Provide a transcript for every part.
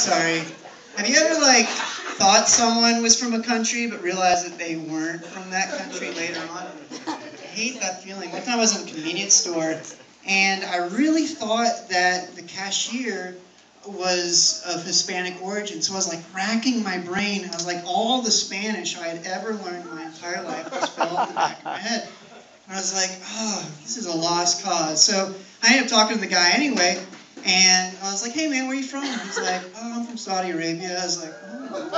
Sorry. Have you ever, like, thought someone was from a country but realized that they weren't from that country later on? I hate that feeling. One time I was in a convenience store, and I really thought that the cashier was of Hispanic origin, so I was like racking my brain. I was like, all the Spanish I had ever learned my entire life just fell in the back of my head. And I was like, oh, this is a lost cause. So I ended up talking to the guy anyway, and I was like, hey man, where are you from? He's like, oh, I'm from Saudi Arabia. I was like, oh.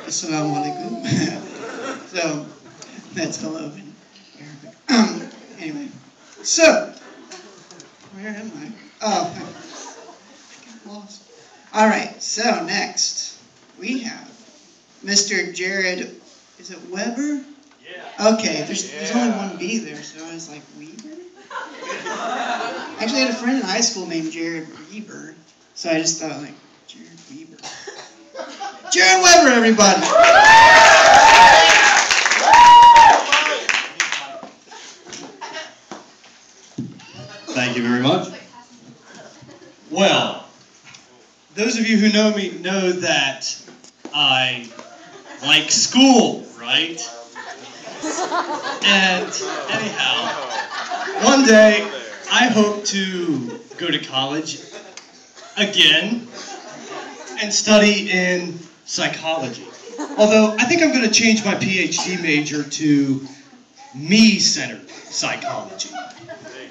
Assalamu alaikum. So that's hello in Arabic. Anyway, so where am I? Oh, I got lost. All right, so next we have Mr. Jared. Is it Weber? Yeah. Okay, there's only one B there, so I was like, Weber? Actually, I had a friend in high school named Jared Weber, so I just thought, like, Jared Weber. Jared Weber, everybody! Thank you very much. Well, those of you who know me know that I like school, right? And anyhow, one day I hope to go to college again and study in psychology. Although I think I'm going to change my PhD major to me-centered psychology.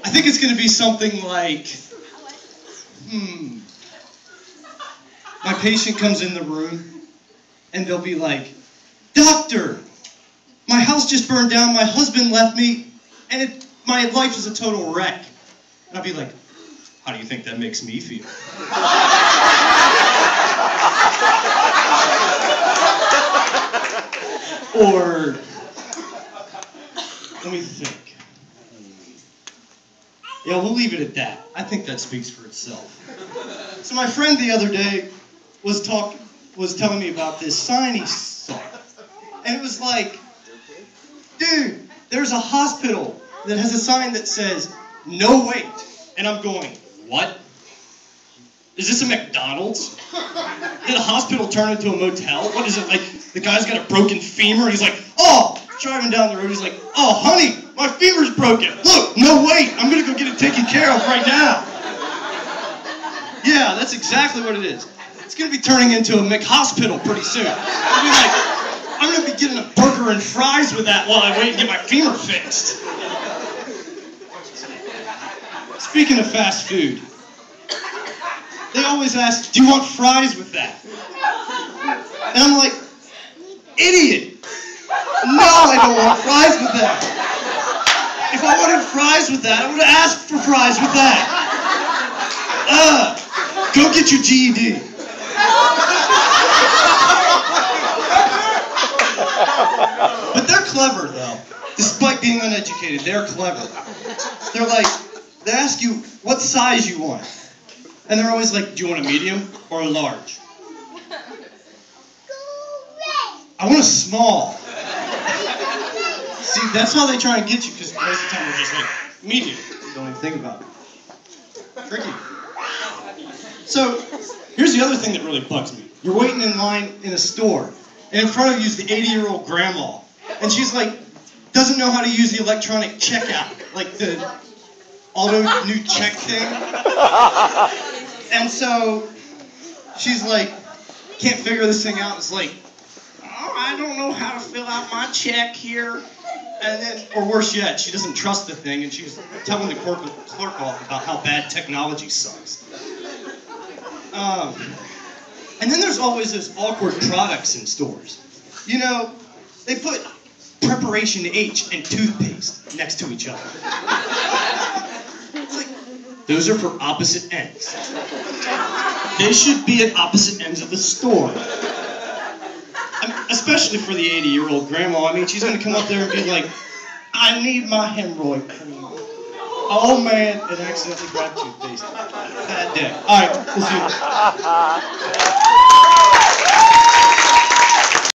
I think it's going to be something like, my patient comes in the room and they'll be like, doctor, my house just burned down, my husband left me, and my life is a total wreck. And I'll be like, how do you think that makes me feel? Or, let me think. Yeah, we'll leave it at that. I think that speaks for itself. So my friend the other day was telling me about this sign he saw. And it was like, dude, there's a hospital that has a sign that says, no wait. And I'm going, what? Is this a McDonald's? Did a hospital turn into a motel? What is it, like the guy's got a broken femur and he's like, oh, driving down the road, he's like, oh, honey, my femur's broken. Look, no wait, I'm going to go get it taken care of right now. Yeah, that's exactly what it is. It's going to be turning into a McHospital pretty soon. I'll be like, I'm going to be getting a burger and fries with that while I wait and get my femur fixed. Speaking of fast food, they always ask, do you want fries with that? And I'm like, idiot. No, I don't want fries with that. If I wanted fries with that, I would have asked for fries with that. Go get your GED. But they're clever, though. Despite being uneducated, they're clever. They're like, they ask you what size you want. And they're always like, do you want a medium or a large? I want a small. See, that's how they try and get you, because most of the time they're just like, medium. You don't even think about it. Tricky. So, here's the other thing that really bugs me. You're waiting in line in a store, and in front of you is the 80-year-old grandma. And she's like, doesn't know how to use the electronic checkout, like the auto new check thing. And so, she's like, can't figure this thing out. It's like, oh, I don't know how to fill out my check here. And then, or worse yet, she doesn't trust the thing, and she's telling the clerk off about how bad technology sucks. And then there's always those awkward products in stores. You know, they put Preparation H and toothpaste next to each other. It's like, those are for opposite ends. They should be at opposite ends of the store. Especially for the 80-year-old grandma. I mean, she's going to come up there and be like, I need my hemorrhoid cream. Oh, man, and accidentally grabbed toothpaste. Bad day. All right, we'll see you.